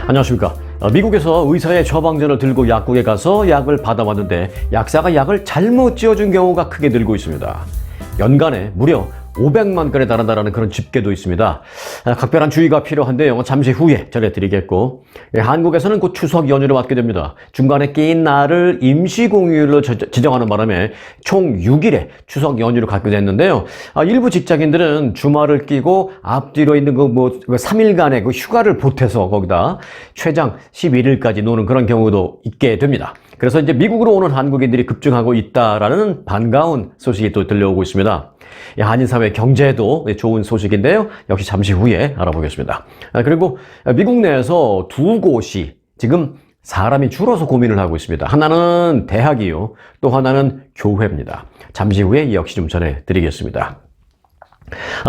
안녕하십니까. 미국에서 의사의 처방전을 들고 약국에 가서 약을 받아왔는데 약사가 약을 잘못 지어준 경우가 크게 늘고 있습니다. 연간에 무려 500만 건에 달한다는 그런 집계도 있습니다. 각별한 주의가 필요한데요. 잠시 후에 전해드리겠고, 한국에서는 곧 추석 연휴를 맞게 됩니다. 중간에 끼인 날을 임시공휴일로 지정하는 바람에 총 6일의 추석 연휴를 갖게 됐는데요. 일부 직장인들은 주말을 끼고 앞뒤로 있는 3일간의 그 휴가를 보태서 거기다 최장 11일까지 노는 그런 경우도 있게 됩니다. 그래서 이제 미국으로 오는 한국인들이 급증하고 있다라는 반가운 소식이 또 들려오고 있습니다. 한인사회 경제에도 좋은 소식인데요. 역시 잠시 후에 알아보겠습니다. 그리고 미국 내에서 두 곳이 지금 사람이 줄어서 고민을 하고 있습니다. 하나는 대학이요. 또 하나는 교회입니다. 잠시 후에 역시 좀 전해드리겠습니다.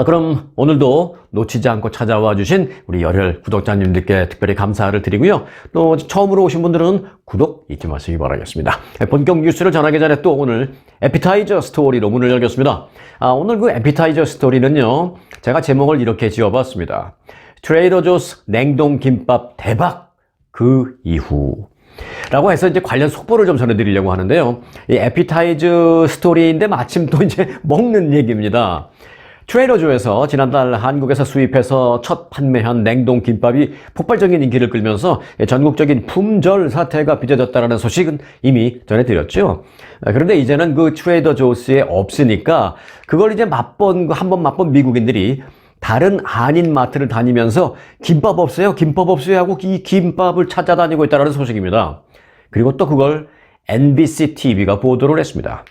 그럼 오늘도 놓치지 않고 찾아와 주신 우리 열혈 구독자님들께 특별히 감사를 드리고요. 또 처음으로 오신 분들은 구독 잊지 마시기 바라겠습니다. 본격 뉴스를 전하기 전에 또 오늘 에피타이저 스토리로 문을 열겠습니다. 오늘 그 에피타이저 스토리는요. 제가 제목을 이렇게 지어봤습니다. 트레이더 조스 냉동 김밥 대박 그 이후 라고 해서 이제 관련 속보를 좀 전해드리려고 하는데요. 이 에피타이저 스토리인데 마침 또 이제 먹는 얘기입니다. 트레이더조에서 지난달 한국에서 수입해서 첫 판매한 냉동 김밥이 폭발적인 인기를 끌면서 전국적인 품절 사태가 빚어졌다는 소식은 이미 전해드렸죠. 그런데 이제는 그 트레이더조스에 없으니까 그걸 이제 한번 맛본 미국인들이 다른 한인 마트를 다니면서 김밥 없어요? 김밥 없어요? 하고 이 김밥을 찾아다니고 있다는 소식입니다. 그리고 또 그걸 NBC TV가 보도를 했습니다.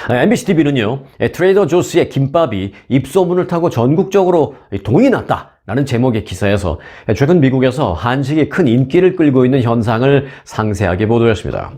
MBC TV는요, 트레이더 조스의 김밥이 입소문을 타고 전국적으로 동이 났다라는 제목의 기사에서 최근 미국에서 한식이 큰 인기를 끌고 있는 현상을 상세하게 보도했습니다.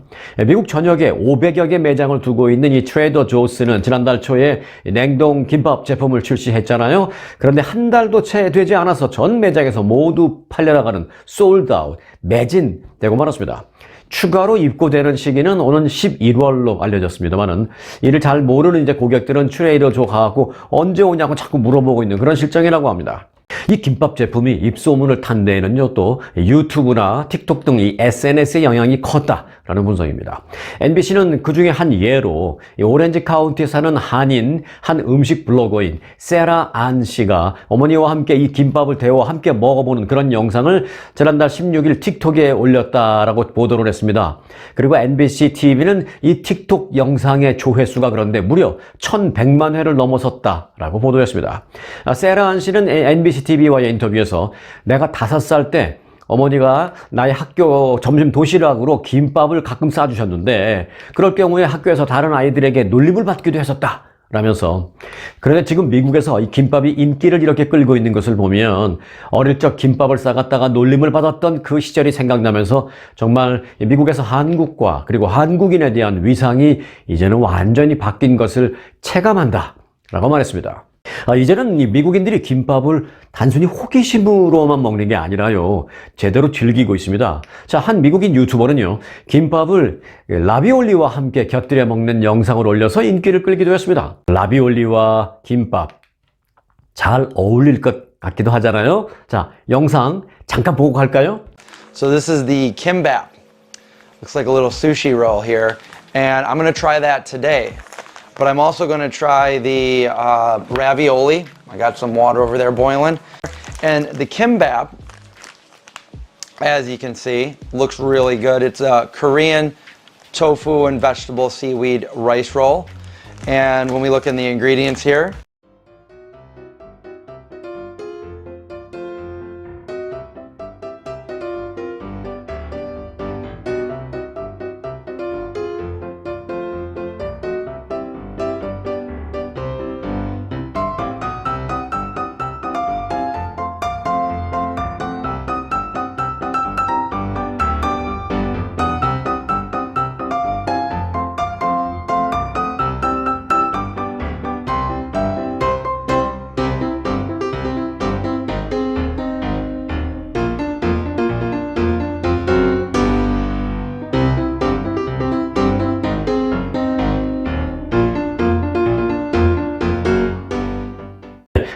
미국 전역에 500여 개 매장을 두고 있는 이 트레이더 조스는 지난달 초에 냉동 김밥 제품을 출시했잖아요. 그런데 한 달도 채 되지 않아서 전 매장에서 모두 팔려나가는 솔드아웃, 매진되고 말았습니다. 추가로 입고되는 시기는 오는 11월로 알려졌습니다만은 이를 잘 모르는 이제 고객들은 트레이더조 가고 언제 오냐고 자꾸 물어보고 있는 그런 실정이라고 합니다. 이 김밥 제품이 입소문을 탄 데에는요, 또 유튜브나 틱톡 등 이 SNS의 영향이 컸다라는 분석입니다. NBC는 그 중에 한 예로 오렌지 카운티에 사는 한인 한 음식 블로거인 세라 안 씨가 어머니와 함께 이 김밥을 데워 함께 먹어보는 그런 영상을 지난달 16일 틱톡에 올렸다라고 보도를 했습니다. 그리고 NBC TV는 이 틱톡 영상의 조회수가 그런데 무려 1100만 회를 넘어섰다라고 보도했습니다. 세라 안 씨는 NBC TV와의 인터뷰에서 내가 5살 때 어머니가 나의 학교 점심 도시락으로 김밥을 가끔 싸주셨는데 그럴 경우에 학교에서 다른 아이들에게 놀림을 받기도 했었다 라면서, 그런데 지금 미국에서 이 김밥이 인기를 이렇게 끌고 있는 것을 보면 어릴 적 김밥을 싸갔다가 놀림을 받았던 그 시절이 생각나면서 정말 미국에서 한국과 그리고 한국인에 대한 위상이 이제는 완전히 바뀐 것을 체감한다 라고 말했습니다. 이제는 이 미국인들이 김밥을 단순히 호기심으로만 먹는 게 아니라요, 제대로 즐기고 있습니다. 자, 한 미국인 유튜버는요, 김밥을 라비올리와 함께 곁들여 먹는 영상을 올려서 인기를 끌기도 했습니다. 라비올리와 김밥 잘 어울릴 것 같기도 하잖아요. 자, 영상 잠깐 보고 갈까요? So this is the kimbap. Looks like a little sushi roll here, and I'm going to try that today. But I'm also going to try the ravioli. I got some water over there boiling. And the kimbap, as you can see, looks really good. It's a Korean tofu and vegetable seaweed rice roll. And when we look in the ingredients here,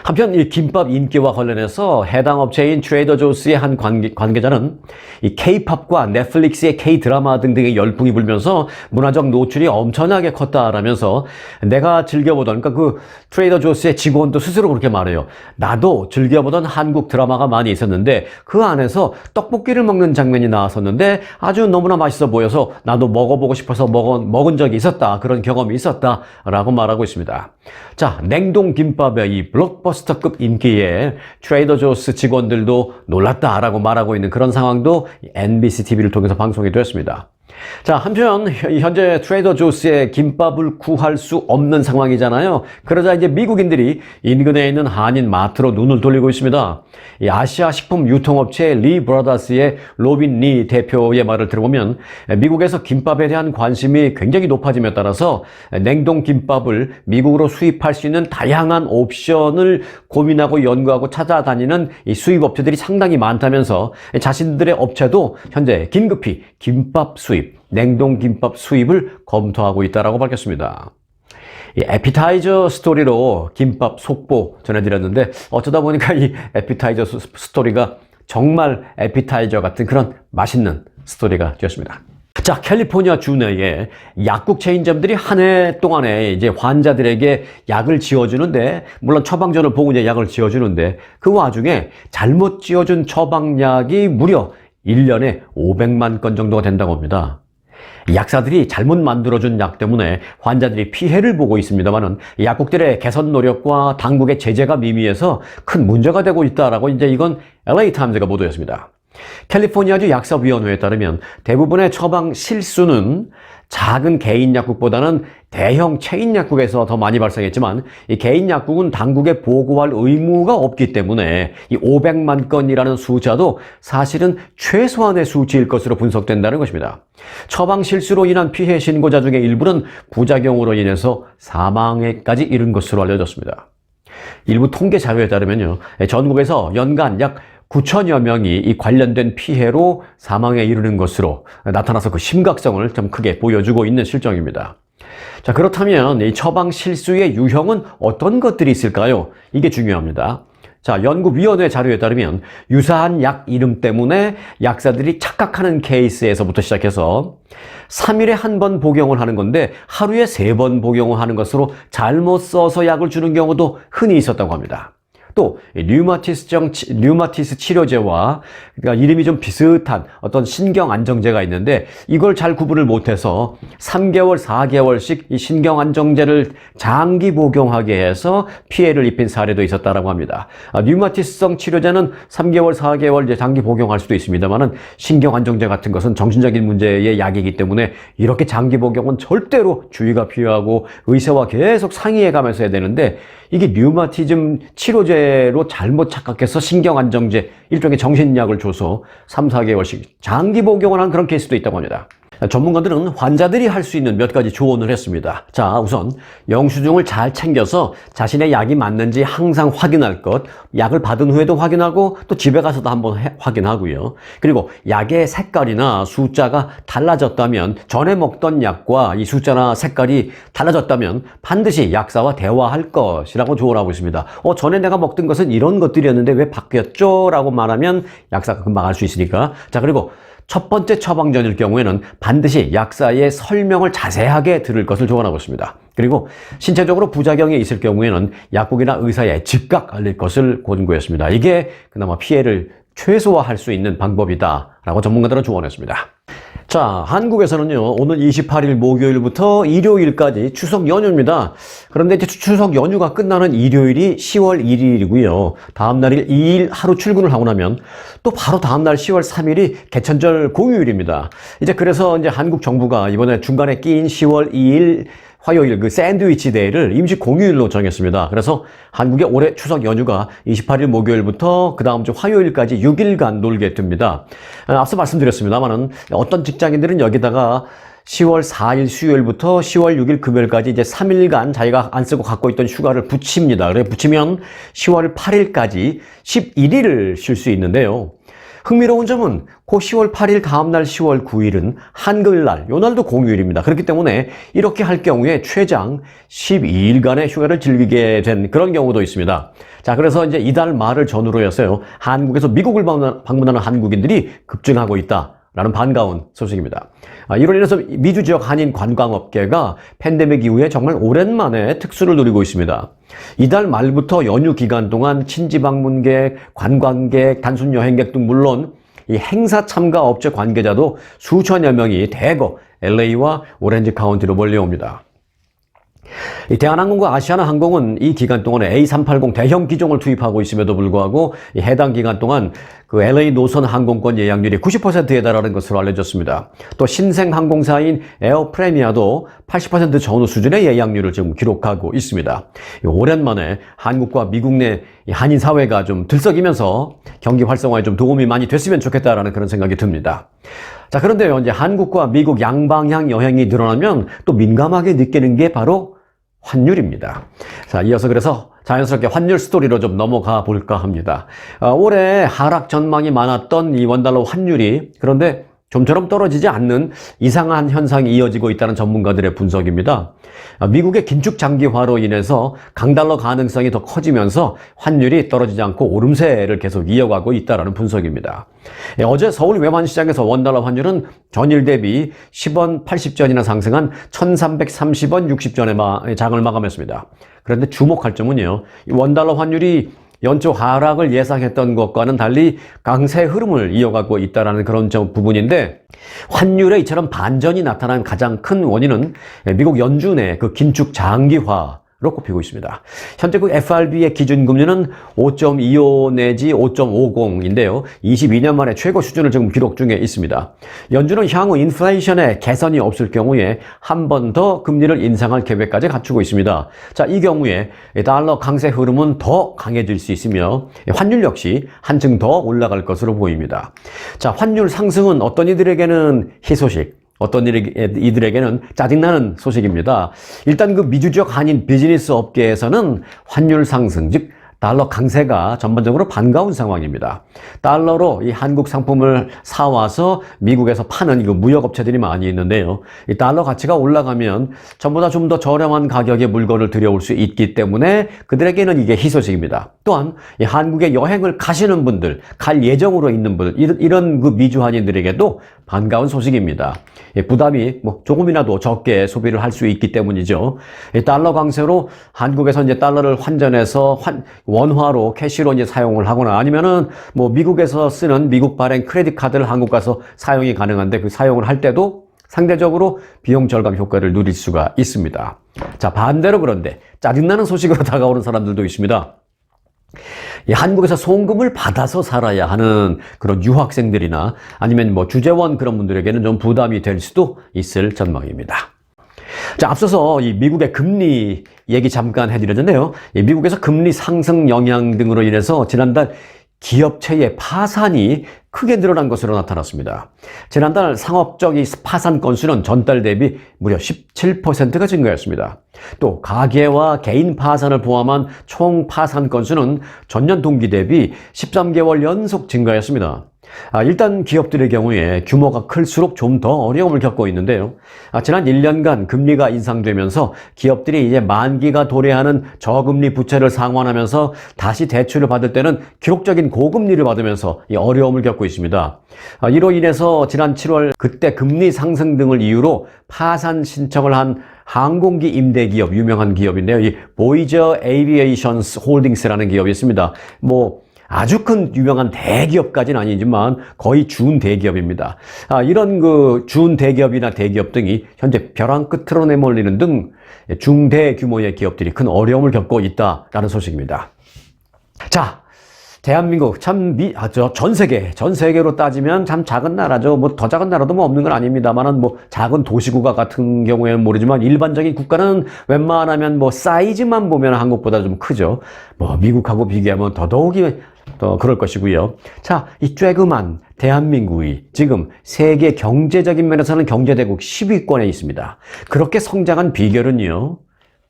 한편 이 김밥 인기와 관련해서 해당 업체인 트레이더 조스의 한 관계자는 이 K-팝과 넷플릭스의 K-드라마 등등의 열풍이 불면서 문화적 노출이 엄청나게 컸다라면서 내가 즐겨보던, 그러니까 그 트레이더 조스의 직원도 스스로 그렇게 말해요. 나도 즐겨보던 한국 드라마가 많이 있었는데 그 안에서 떡볶이를 먹는 장면이 나왔었는데 아주 너무나 맛있어 보여서 나도 먹어보고 싶어서 먹은 적이 있었다. 그런 경험이 있었다라고 말하고 있습니다. 자, 냉동 김밥의 이 블록버스터급 인기에 트레이더 조스 직원들도 놀랐다라고 말하고 있는 그런 상황도 NBC TV를 통해서 방송이 되었습니다. 자, 한편 현재 트레이더 조스의 김밥을 구할 수 없는 상황이잖아요. 그러자 이제 미국인들이 인근에 있는 한인 마트로 눈을 돌리고 있습니다. 이 아시아 식품 유통업체 리 브라더스의 로빈 리 대표의 말을 들어보면 미국에서 김밥에 대한 관심이 굉장히 높아짐에 따라서 냉동 김밥을 미국으로 수입할 수 있는 다양한 옵션을 고민하고 연구하고 찾아다니는 이 수입업체들이 상당히 많다면서 자신들의 업체도 현재 긴급히 김밥 수입, 냉동 김밥 수입을 검토하고 있다고 밝혔습니다. 이 에피타이저 스토리로 김밥 속보 전해드렸는데 어쩌다 보니까 이 에피타이저 스토리가 정말 에피타이저 같은 그런 맛있는 스토리가 되었습니다. 자, 캘리포니아 주 내에 약국 체인점들이 한 해 동안에 이제 환자들에게 약을 지어주는데, 물론 처방전을 보고 이제 약을 지어주는데 그 와중에 잘못 지어준 처방약이 무려 1년에 500만 건 정도가 된다고 합니다. 약사들이 잘못 만들어준 약 때문에 환자들이 피해를 보고 있습니다만은 약국들의 개선 노력과 당국의 제재가 미미해서 큰 문제가 되고 있다라고 이제 이건 LA 타임즈가 보도했습니다. 캘리포니아주 약사위원회에 따르면 대부분의 처방 실수는 작은 개인 약국보다는 대형 체인 약국에서 더 많이 발생했지만 이 개인 약국은 당국에 보고할 의무가 없기 때문에 이 500만 건이라는 숫자도 사실은 최소한의 수치일 것으로 분석된다는 것입니다. 처방 실수로 인한 피해 신고자 중에 일부는 부작용으로 인해서 사망에까지 이른 것으로 알려졌습니다. 일부 통계 자료에 따르면요, 전국에서 연간 약 9천여 명이 이 관련된 피해로 사망에 이르는 것으로 나타나서 그 심각성을 좀 크게 보여주고 있는 실정입니다. 자, 그렇다면 이 처방 실수의 유형은 어떤 것들이 있을까요? 이게 중요합니다. 자, 연구위원회 자료에 따르면 유사한 약 이름 때문에 약사들이 착각하는 케이스에서부터 시작해서 3일에 한 번 복용을 하는 건데 하루에 3번 복용을 하는 것으로 잘못 써서 약을 주는 경우도 흔히 있었다고 합니다. 또 류마티스 치료제와 그러니까 이름이 좀 비슷한 어떤 신경 안정제가 있는데 이걸 잘 구분을 못해서 3개월, 4개월씩 이 신경 안정제를 장기 복용하게 해서 피해를 입힌 사례도 있었다라고 합니다. 류마티스성 치료제는 3개월, 4개월 이제 장기 복용할 수도 있습니다만은 신경 안정제 같은 것은 정신적인 문제의 약이기 때문에 이렇게 장기 복용은 절대로 주의가 필요하고 의사와 계속 상의해 가면서 해야 되는데 이게 류마티즘 치료제로 잘못 착각해서 신경안정제, 일종의 정신약을 줘서 3, 4개월씩 장기 복용을 한 그런 케이스도 있다고 합니다. 전문가들은 환자들이 할 수 있는 몇 가지 조언을 했습니다. 자, 우선 영수증을 잘 챙겨서 자신의 약이 맞는지 항상 확인할 것, 약을 받은 후에도 확인하고 또 집에 가서도 한번 확인하고요. 그리고 약의 색깔이나 숫자가 달라졌다면, 전에 먹던 약과 이 숫자나 색깔이 달라졌다면 반드시 약사와 대화할 것이라고 조언하고 있습니다. 전에 내가 먹던 것은 이런 것들이었는데 왜 바뀌었죠? 라고 말하면 약사가 금방 알 수 있으니까. 자, 그리고 첫 번째 처방전일 경우에는 반드시 약사의 설명을 자세하게 들을 것을 조언하고 있습니다. 그리고 신체적으로 부작용이 있을 경우에는 약국이나 의사에 즉각 알릴 것을 권고했습니다. 이게 그나마 피해를 최소화할 수 있는 방법이다라고 전문가들은 조언했습니다. 자, 한국에서는요, 오늘 28일 목요일부터 일요일까지 추석 연휴입니다. 그런데 이제 추석 연휴가 끝나는 일요일이 10월 1일이고요. 다음 날일 2일 하루 출근을 하고 나면 또 바로 다음 날 10월 3일이 개천절 공휴일입니다. 이제 그래서 이제 한국 정부가 이번에 중간에 끼인 10월 2일 화요일 그 샌드위치 데이를 임시 공휴일로 정했습니다. 그래서 한국의 올해 추석 연휴가 28일 목요일부터 그 다음 주 화요일까지 6일간 놀게 됩니다. 앞서 말씀드렸습니다만은 어떤 직장인들은 여기다가 10월 4일 수요일부터 10월 6일 금요일까지 이제 3일간 자기가 안 쓰고 갖고 있던 휴가를 붙입니다. 그래 붙이면 10월 8일까지 11일을 쉴 수 있는데요. 흥미로운 점은 그 10월 8일 다음날 10월 9일은 한글날, 요 날도 공휴일입니다. 그렇기 때문에 이렇게 할 경우에 최장 12일간의 휴가를 즐기게 된 그런 경우도 있습니다. 자, 그래서 이제 이달 말을 전후로 해서요, 한국에서 미국을 방문하는 한국인들이 급증하고 있다. 라는 반가운 소식입니다. 이로 인해서 미주 지역 한인 관광업계가 팬데믹 이후에 정말 오랜만에 특수를 누리고 있습니다. 이달 말부터 연휴 기간 동안 친지 방문객, 관광객, 단순 여행객 등 물론 이 행사 참가 업체 관계자도 수천여 명이 대거 LA와 오렌지 카운티로 몰려옵니다. 이 대한항공과 아시아나항공은 이 기간 동안에 A380 대형 기종을 투입하고 있음에도 불구하고 이 해당 기간 동안 그 LA 노선 항공권 예약률이 90%에 달하는 것으로 알려졌습니다. 또 신생 항공사인 에어프레미아도 80% 전후 수준의 예약률을 지금 기록하고 있습니다. 오랜만에 한국과 미국 내 한인 사회가 좀 들썩이면서 경기 활성화에 좀 도움이 많이 됐으면 좋겠다라는 그런 생각이 듭니다. 자, 그런데요, 이제 한국과 미국 양방향 여행이 늘어나면 또 민감하게 느끼는 게 바로 환율입니다. 자, 이어서 그래서 자연스럽게 환율 스토리로 좀 넘어가 볼까 합니다. 올해 하락 전망이 많았던 이 원달러 환율이 그런데 좀처럼 떨어지지 않는 이상한 현상이 이어지고 있다는 전문가들의 분석입니다. 미국의 긴축 장기화로 인해서 강달러 가능성이 더 커지면서 환율이 떨어지지 않고 오름세를 계속 이어가고 있다는 분석입니다. 어제 서울 외환시장에서 원달러 환율은 전일 대비 10원 80전이나 상승한 1330원 60전에 장을 마감했습니다. 그런데 주목할 점은요, 이 원달러 환율이 연초 하락을 예상했던 것과는 달리 강세 흐름을 이어가고 있다는 그런 부분인데, 환율에 이처럼 반전이 나타난 가장 큰 원인은 미국 연준의 그 긴축 장기화로 꼽히고 있습니다. 현재 그 FRB의 기준금리는 5.25 내지 5.50인데요. 22년 만에 최고 수준을 지금 기록 중에 있습니다. 연준은 향후 인플레이션에 개선이 없을 경우에 한 번 더 금리를 인상할 계획까지 갖추고 있습니다. 자, 이 경우에 달러 강세 흐름은 더 강해질 수 있으며 환율 역시 한층 더 올라갈 것으로 보입니다. 자, 환율 상승은 어떤 이들에게는 희소식, 어떤 이들에게는 짜증나는 소식입니다. 일단 그 미주 지역 한인 비즈니스 업계에서는 환율 상승, 즉 달러 강세가 전반적으로 반가운 상황입니다. 달러로 이 한국 상품을 사와서 미국에서 파는 이 무역업체들이 많이 있는데요. 이 달러 가치가 올라가면 전보다 좀 더 저렴한 가격의 물건을 들여올 수 있기 때문에 그들에게는 이게 희소식입니다. 또한 이 한국에 여행을 가시는 분들, 갈 예정으로 있는 분들, 이런 그 미주 한인들에게도 반가운 소식입니다. 부담이 조금이라도 적게 소비를 할 수 있기 때문이죠. 이 달러 강세로 한국에서 이제 달러를 환전해서 원화로 캐시로 이제 사용을 하거나 아니면은 미국에서 쓰는 미국 발행 크레딧 카드를 한국 가서 사용이 가능한데 그 사용을 할 때도 상대적으로 비용 절감 효과를 누릴 수가 있습니다. 자, 반대로 그런데 짜증나는 소식으로 다가오는 사람들도 있습니다. 한국에서 송금을 받아서 살아야 하는 그런 유학생들이나 아니면 주재원 그런 분들에게는 좀 부담이 될 수도 있을 전망입니다. 자, 앞서서 이 미국의 금리 얘기 잠깐 해드렸는데요. 이 미국에서 금리 상승 영향 등으로 인해서 지난달 기업체의 파산이 크게 늘어난 것으로 나타났습니다. 지난달 상업적 이 파산 건수는 전달 대비 무려 17%가 증가했습니다. 또 가계와 개인 파산을 포함한 총 파산 건수는 전년 동기 대비 13개월 연속 증가했습니다. 일단 기업들의 경우에 규모가 클수록 좀 더 어려움을 겪고 있는데요. 지난 1년간 금리가 인상되면서 기업들이 이제 만기가 도래하는 저금리 부채를 상환하면서 다시 대출을 받을 때는 기록적인 고금리를 받으면서 이 어려움을 겪고 있습니다. 이로 인해서 지난 7월 그때 금리 상승 등을 이유로 파산 신청을 한 항공기 임대 기업, 유명한 기업인데요. 이 보이저 에이비에이션스 홀딩스라는 기업이 있습니다. 아주 큰 유명한 대기업까지는 아니지만 거의 준대기업입니다. 이런 그 준대기업이나 대기업 등이 현재 벼랑 끝으로 내몰리는 등 중대 규모의 기업들이 큰 어려움을 겪고 있다라는 소식입니다. 자, 대한민국 전 세계로 따지면 참 작은 나라죠. 더 작은 나라도 없는 건 아닙니다만은 작은 도시국가 같은 경우에는 모르지만 일반적인 국가는 웬만하면 사이즈만 보면 한국보다 좀 크죠. 미국하고 비교하면 더더욱이 더 그럴 것이고요. 자, 이 쬐그만 대한민국이 지금 세계 경제적인 면에서는 경제대국 10위권에 있습니다. 그렇게 성장한 비결은요,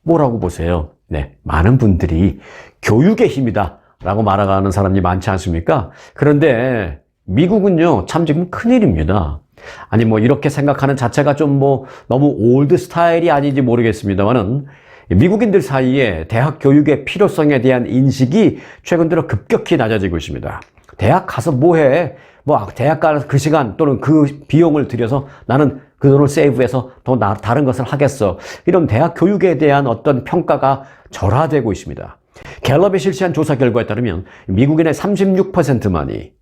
뭐라고 보세요? 네, 많은 분들이 교육의 힘이다 라고 말하는 사람이 많지 않습니까? 그런데 미국은요, 참 지금 큰일입니다. 아니, 뭐, 이렇게 생각하는 자체가 좀 뭐, 너무 올드 스타일이 아닌지 모르겠습니다만은, 미국인들 사이에 대학 교육의 필요성에 대한 인식이 최근 들어 급격히 낮아지고 있습니다. 대학 가서 뭐 해? 뭐, 대학 가서 그 시간 또는 그 비용을 들여서 나는 그 돈을 세이브해서 더 다른 것을 하겠어. 이런 대학 교육에 대한 어떤 평가가 절하되고 있습니다. 갤럽이 실시한 조사 결과에 따르면 미국인의 36%만이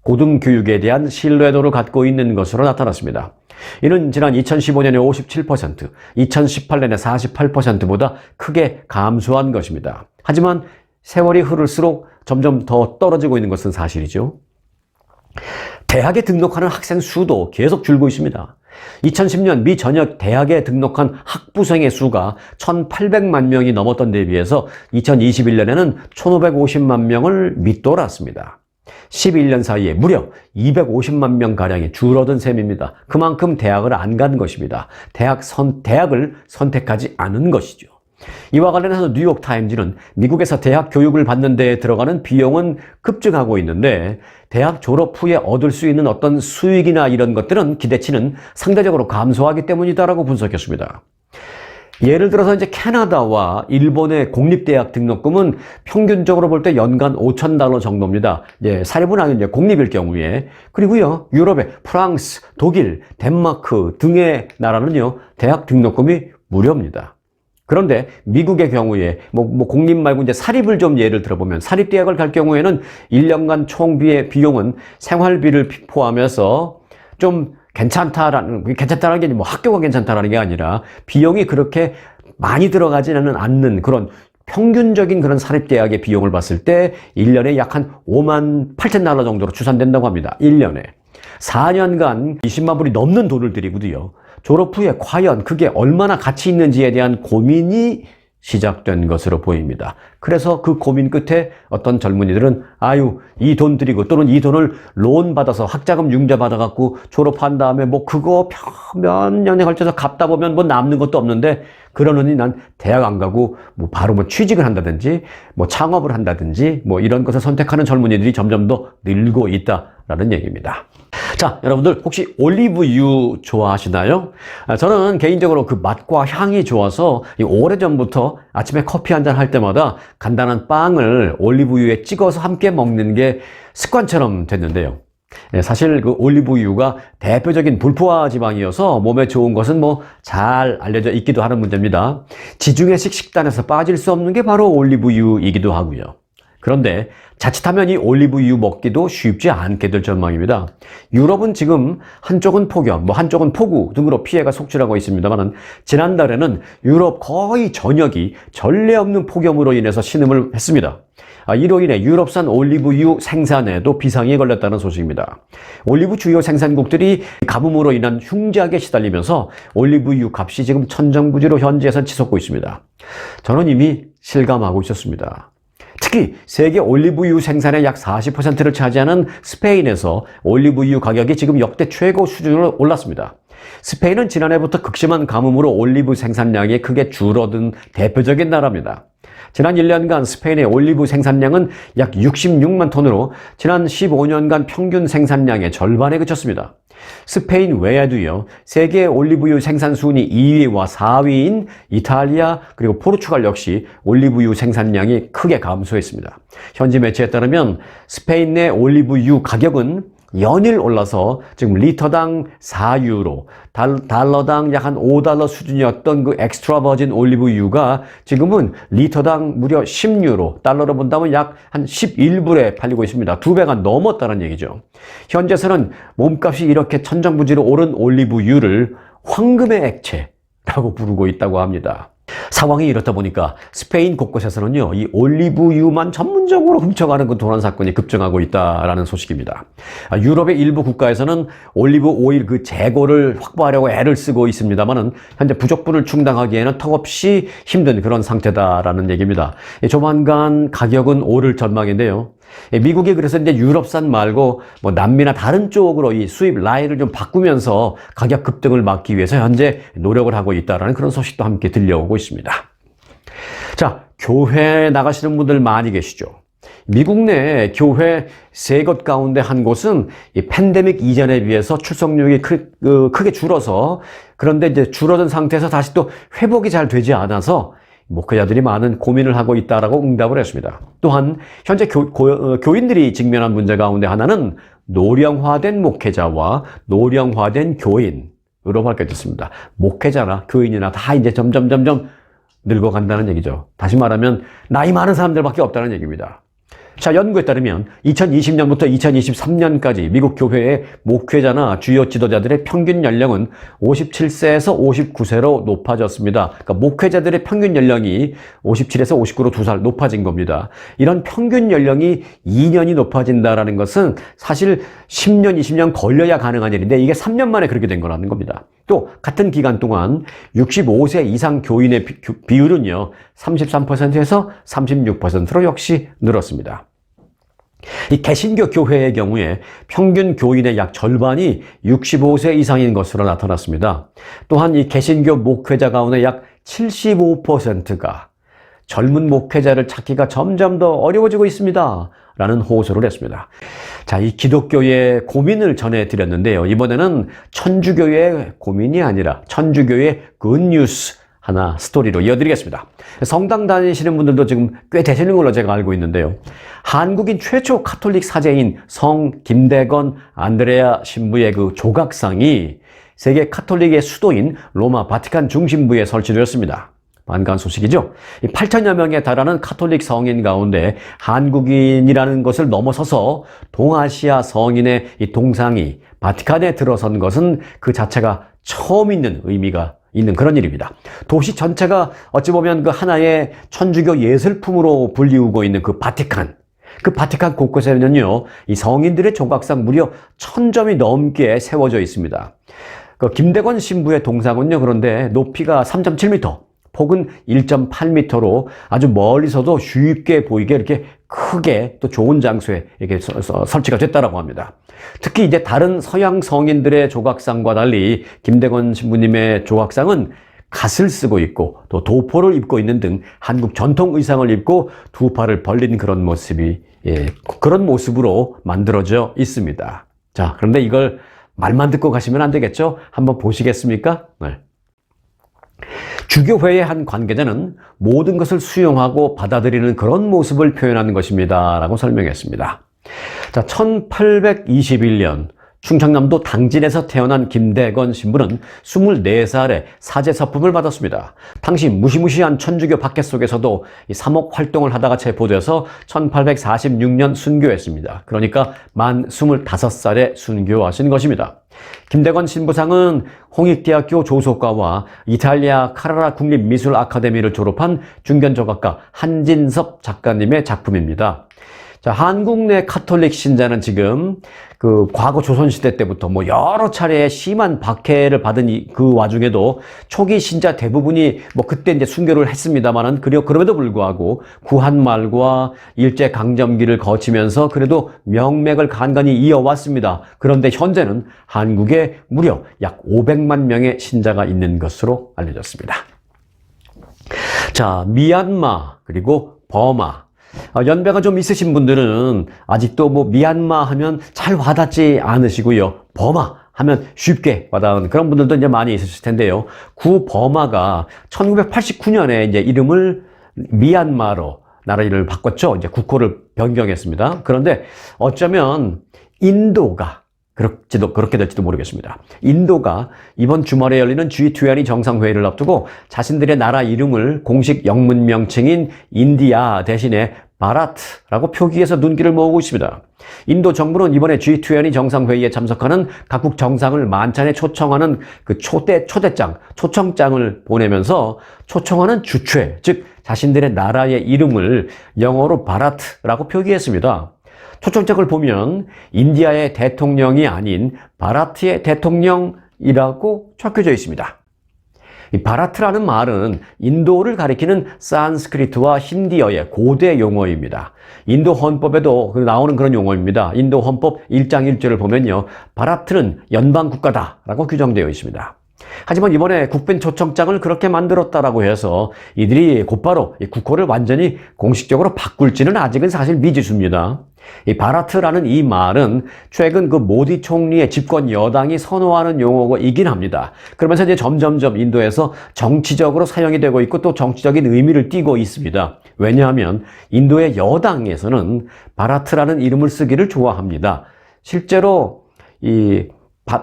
고등교육에 대한 신뢰도를 갖고 있는 것으로 나타났습니다. 이는 지난 2015년에 57%, 2018년에 48%보다 크게 감소한 것입니다. 하지만 세월이 흐를수록 점점 더 떨어지고 있는 것은 사실이죠. 대학에 등록하는 학생 수도 계속 줄고 있습니다. 2010년 미 전역 대학에 등록한 학부생의 수가 1,800만 명이 넘었던 데 비해서 2021년에는 1,550만 명을 밑돌았습니다. 11년 사이에 무려 250만 명가량이 줄어든 셈입니다. 그만큼 대학을 안 간 것입니다. 대학을 선택하지 않은 것이죠. 이와 관련해서 뉴욕타임즈는 미국에서 대학 교육을 받는 데에 들어가는 비용은 급증하고 있는데 대학 졸업 후에 얻을 수 있는 어떤 수익이나 이런 것들은 기대치는 상대적으로 감소하기 때문이다라고 분석했습니다. 예를 들어서 이제 캐나다와 일본의 공립대학 등록금은 평균적으로 볼 때 연간 $5,000 정도입니다. 사례분은 이제 공립일 경우에. 그리고요, 유럽의 프랑스, 독일, 덴마크 등의 나라는요, 대학 등록금이 무료입니다. 그런데 미국의 경우에 공립 말고 이제 사립을 좀 예를 들어보면 사립대학을 갈 경우에는 1년간 총비의 비용은 생활비를 포함해서 좀 괜찮다라는 게 뭐 학교가 괜찮다라는 게 아니라 비용이 그렇게 많이 들어가지는 않는 그런 평균적인 그런 사립대학의 비용을 봤을 때 1년에 약 한 $58,000 정도로 추산된다고 합니다. 1년에. 4년간 20만 불이 넘는 돈을 들이고도요. 졸업 후에 과연 그게 얼마나 가치 있는지에 대한 고민이 시작된 것으로 보입니다. 그래서 그 고민 끝에 어떤 젊은이들은 이 돈 들이고 또는 이 돈을 론 받아서 학자금 융자 받아갖고 졸업한 다음에 뭐 그거 몇 년에 걸쳐서 갚다 보면 뭐 남는 것도 없는데 그러느니 난 대학 안 가고 바로 취직을 한다든지 창업을 한다든지 이런 것을 선택하는 젊은이들이 점점 더 늘고 있다라는 얘기입니다. 자, 여러분들 혹시 올리브유 좋아하시나요? 저는 개인적으로 그 맛과 향이 좋아서 오래전부터 아침에 커피 한잔 할 때마다 간단한 빵을 올리브유에 찍어서 함께 먹는 게 습관처럼 됐는데요. 사실 그 올리브유가 대표적인 불포화 지방이어서 몸에 좋은 것은 잘 알려져 있기도 하는 문제입니다. 지중해식 식단에서 빠질 수 없는 게 바로 올리브유이기도 하고요. 그런데 자칫하면 이 올리브유 먹기도 쉽지 않게 될 전망입니다. 유럽은 지금 한쪽은 폭염, 한쪽은 폭우 등으로 피해가 속출하고 있습니다만 지난달에는 유럽 거의 전역이 전례 없는 폭염으로 인해서 신음을 했습니다. 이로 인해 유럽산 올리브유 생산에도 비상이 걸렸다는 소식입니다. 올리브 주요 생산국들이 가뭄으로 인한 흉작에 시달리면서 올리브유 값이 지금 천정부지로 현지에서 치솟고 있습니다. 저는 이미 실감하고 있었습니다. 특히 세계 올리브유 생산의 약 40%를 차지하는 스페인에서 올리브유 가격이 지금 역대 최고 수준으로 올랐습니다. 스페인은 지난해부터 극심한 가뭄으로 올리브 생산량이 크게 줄어든 대표적인 나라입니다. 지난 1년간 스페인의 올리브 생산량은 약 66만 톤으로 지난 15년간 평균 생산량의 절반에 그쳤습니다. 스페인 외에도요, 세계 올리브유 생산 순위 2위와 4위인 이탈리아 그리고 포르투갈 역시 올리브유 생산량이 크게 감소했습니다. 현지 매체에 따르면 스페인 내 올리브유 가격은 연일 올라서 지금 리터당 4유로, 달러당 약 한 $5 수준이었던 그 엑스트라 버진 올리브유가 지금은 리터당 무려 10유로, 달러로 본다면 약 한 11불에 팔리고 있습니다. 2배가 넘었다는 얘기죠. 현재서는 몸값이 이렇게 천정부지로 오른 올리브유를 황금의 액체라고 부르고 있다고 합니다. 상황이 이렇다 보니까 스페인 곳곳에서는요, 이 올리브유만 전문적으로 훔쳐가는 그 도난 사건이 급증하고 있다라는 소식입니다. 유럽의 일부 국가에서는 올리브 오일 그 재고를 확보하려고 애를 쓰고 있습니다만은 현재 부족분을 충당하기에는 턱없이 힘든 그런 상태다라는 얘기입니다. 조만간 가격은 오를 전망인데요. 미국이 그래서 이제 유럽산 말고 남미나 다른 쪽으로 이 수입 라인을 좀 바꾸면서 가격 급등을 막기 위해서 현재 노력을 하고 있다라는 그런 소식도 함께 들려오고 있습니다. 자, 교회 나가시는 분들 많이 계시죠. 미국 내 교회 3곳 가운데 한 곳은 이 팬데믹 이전에 비해서 출석률이 크게 줄어서, 그런데 이제 줄어든 상태에서 다시 또 회복이 잘 되지 않아서 목회자들이 많은 고민을 하고 있다라고 응답을 했습니다. 또한 현재 교인들이 직면한 문제 가운데 하나는 노령화된 목회자와 노령화된 교인으로 밝혀졌습니다. 목회자나 교인이나 다 이제 점점 늙어간다는 얘기죠. 다시 말하면 나이 많은 사람들밖에 없다는 얘기입니다. 자, 연구에 따르면 2020년부터 2023년까지 미국 교회의 목회자나 주요 지도자들의 평균 연령은 57세에서 59세로 높아졌습니다. 그러니까 목회자들의 평균 연령이 57에서 59로 2살 높아진 겁니다. 이런 평균 연령이 2년이 높아진다는 것은 사실 10년, 20년 걸려야 가능한 일인데 이게 3년 만에 그렇게 된 거라는 겁니다. 또 같은 기간 동안 65세 이상 교인의 비율은요 33%에서 36%로 역시 늘었습니다. 이 개신교 교회의 경우에 평균 교인의 약 절반이 65세 이상인 것으로 나타났습니다. 또한 이 개신교 목회자 가운데 약 75%가 젊은 목회자를 찾기가 점점 더 어려워지고 있습니다. 라는 호소를 했습니다. 자, 이 기독교의 고민을 전해드렸는데요. 이번에는 천주교의 고민이 아니라 천주교의 굿뉴스 하나 스토리로 이어드리겠습니다. 성당 다니시는 분들도 지금 꽤 되시는 걸로 제가 알고 있는데요. 한국인 최초 카톨릭 사제인 성 김대건 안드레아 신부의 그 조각상이 세계 카톨릭의 수도인 로마 바티칸 중심부에 설치되었습니다. 반가운 소식이죠. 8천여 명에 달하는 카톨릭 성인 가운데 한국인이라는 것을 넘어서서 동아시아 성인의 이 동상이 바티칸에 들어선 것은 그 자체가 처음 있는 의미가 있는 그런 일입니다. 도시 전체가 어찌 보면 그 하나의 천주교 예술품으로 불리우고 있는 그 바티칸 곳곳에는요, 이 성인들의 조각상 무려 1000점이 넘게 세워져 있습니다. 그 김대건 신부의 동상은요, 그런데 높이가 3.7m, 폭은 1.8m로 아주 멀리서도 쉽게 보이게 이렇게 크게 또 좋은 장소에 이렇게 설치가 됐다라고 합니다. 특히 이제 다른 서양 성인들의 조각상과 달리 김대건 신부님의 조각상은 갓을 쓰고 있고 또 도포를 입고 있는 등 한국 전통 의상을 입고 두 팔을 벌린 그런 모습이 그런 모습으로 만들어져 있습니다. 자, 그런데 이걸 말만 듣고 가시면 안 되겠죠? 한번 보시겠습니까? 네. 주교회의 한 관계자는 모든 것을 수용하고 받아들이는 그런 모습을 표현하는 것입니다. 라고 설명했습니다. 자, 1821년 충청남도 당진에서 태어난 김대건 신부는 24살에 사제 서품을 받았습니다. 당시 무시무시한 천주교 박해 속에서도 이 사목 활동을 하다가 체포돼서 1846년 순교했습니다. 그러니까 만 25살에 순교하신 것입니다. 김대건 신부상은 홍익대학교 조소과와 이탈리아 카라라 국립미술 아카데미를 졸업한 중견조각가 한진섭 작가님의 작품입니다. 자, 한국 내 카톨릭 신자는 지금 그 과거 조선시대 때부터 뭐 여러 차례 심한 박해를 받은 그 와중에도 초기 신자 대부분이 뭐 그때 이제 순교를 했습니다만은 그럼에도 불구하고 구한말과 일제강점기를 거치면서 그래도 명맥을 간간히 이어왔습니다. 그런데 현재는 한국에 무려 약 500만 명의 신자가 있는 것으로 알려졌습니다. 자, 미얀마 그리고 버마. 연배가 좀 있으신 분들은 아직도 뭐 미얀마 하면 잘 와닿지 않으시고요. 버마 하면 쉽게 와닿은 그런 분들도 이제 많이 있으실 텐데요. 구버마가 1989년에 이제 이름을 미얀마로 나라를 바꿨죠. 이제 국호를 변경했습니다. 그런데 어쩌면 인도가 그렇게 될지도 모르겠습니다. 인도가 이번 주말에 열리는 G20 정상회의를 앞두고 자신들의 나라 이름을 공식 영문 명칭인 인디아 대신에 바라트라고 표기해서 눈길을 모으고 있습니다. 인도 정부는 이번에 G20 정상회의에 참석하는 각국 정상을 만찬에 초청하는 그 초청장을 보내면서 초청하는 주최, 즉 자신들의 나라의 이름을 영어로 바라트라고 표기했습니다. 초청장을 보면 인디아의 대통령이 아닌 바라트의 대통령이라고 적혀져 있습니다. 이 바라트라는 말은 인도를 가리키는 산스크리트와 힌디어의 고대 용어입니다. 인도 헌법에도 나오는 그런 용어입니다. 인도 헌법 1장 1절을 보면요, 바라트는 연방 국가다라고 규정되어 있습니다. 하지만 이번에 국빈 초청장을 그렇게 만들었다라고 해서 이들이 곧바로 이 국호를 완전히 공식적으로 바꿀지는 아직은 사실 미지수입니다. 이 바라트라는 이 말은 최근 그 모디 총리의 집권 여당이 선호하는 용어이긴 합니다. 그러면서 이제 점점점 인도에서 정치적으로 사용이 되고 있고 또 정치적인 의미를 띠고 있습니다. 왜냐하면 인도의 여당에서는 바라트라는 이름을 쓰기를 좋아합니다. 실제로 이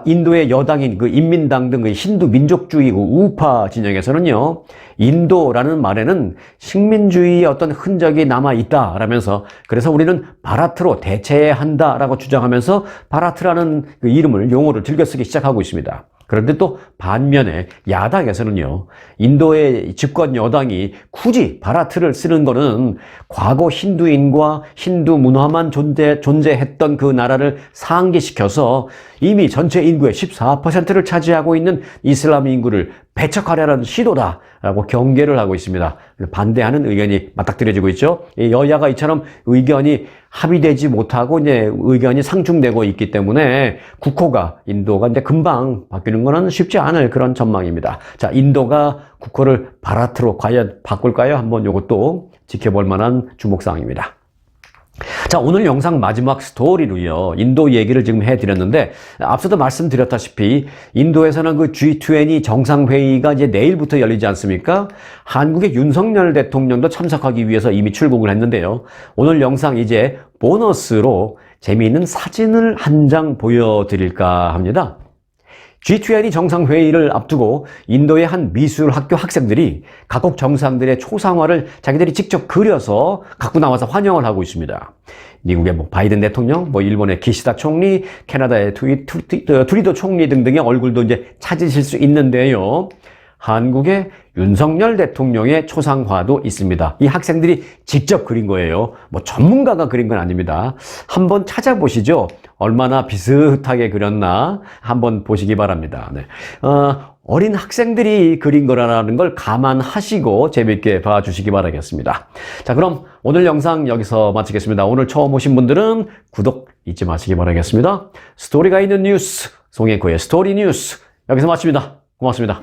인도의 여당인 그 인민당 등 그 힌두 민족주의 그 우파 진영에서는요, 인도라는 말에는 식민주의의 어떤 흔적이 남아 있다라면서 그래서 우리는 바라트로 대체해야 한다라고 주장하면서 바라트라는 그 이름을 용어를 즐겨 쓰기 시작하고 있습니다. 그런데 또 반면에 야당에서는요, 인도의 집권 여당이 굳이 바라트를 쓰는 거는 과거 힌두인과 힌두 문화만 존재했던 그 나라를 상기시켜서 이미 전체 인구의 14%를 차지하고 있는 이슬람 인구를 배척하려는 시도다라고 경계를 하고 있습니다. 반대하는 의견이 맞닥뜨려지고 있죠. 여야가 이처럼 의견이 합의되지 못하고 이제 의견이 상충되고 있기 때문에 국호가 인도가 이제 금방 바뀌는 것은 쉽지 않을 그런 전망입니다. 자, 인도가 국호를 바라트로 과연 바꿀까요? 한번 이것도 지켜볼 만한 주목사항입니다. 자, 오늘 영상 마지막 스토리로요, 인도 얘기를 지금 해드렸는데, 앞서도 말씀드렸다시피, 인도에서는 그 G20 정상회의가 이제 내일부터 열리지 않습니까? 한국의 윤석열 대통령도 참석하기 위해서 이미 출국을 했는데요. 오늘 영상 이제 보너스로 재미있는 사진을 한 장 보여드릴까 합니다. G20 정상회의를 앞두고 인도의 한 미술학교 학생들이 각국 정상들의 초상화를 자기들이 직접 그려서 갖고 나와서 환영을 하고 있습니다. 미국의 바이든 대통령, 일본의 기시다 총리, 캐나다의 트루도 총리 등등의 얼굴도 이제 찾으실 수 있는데요. 한국의 윤석열 대통령의 초상화도 있습니다. 이 학생들이 직접 그린 거예요. 전문가가 그린 건 아닙니다. 한번 찾아보시죠. 얼마나 비슷하게 그렸나 한번 보시기 바랍니다. 네. 어린 학생들이 그린 거라는 걸 감안하시고 재밌게 봐주시기 바라겠습니다. 자, 그럼 오늘 영상 여기서 마치겠습니다. 오늘 처음 오신 분들은 구독 잊지 마시기 바라겠습니다. 스토리가 있는 뉴스, 송혜코의 스토리 뉴스 여기서 마칩니다. 고맙습니다.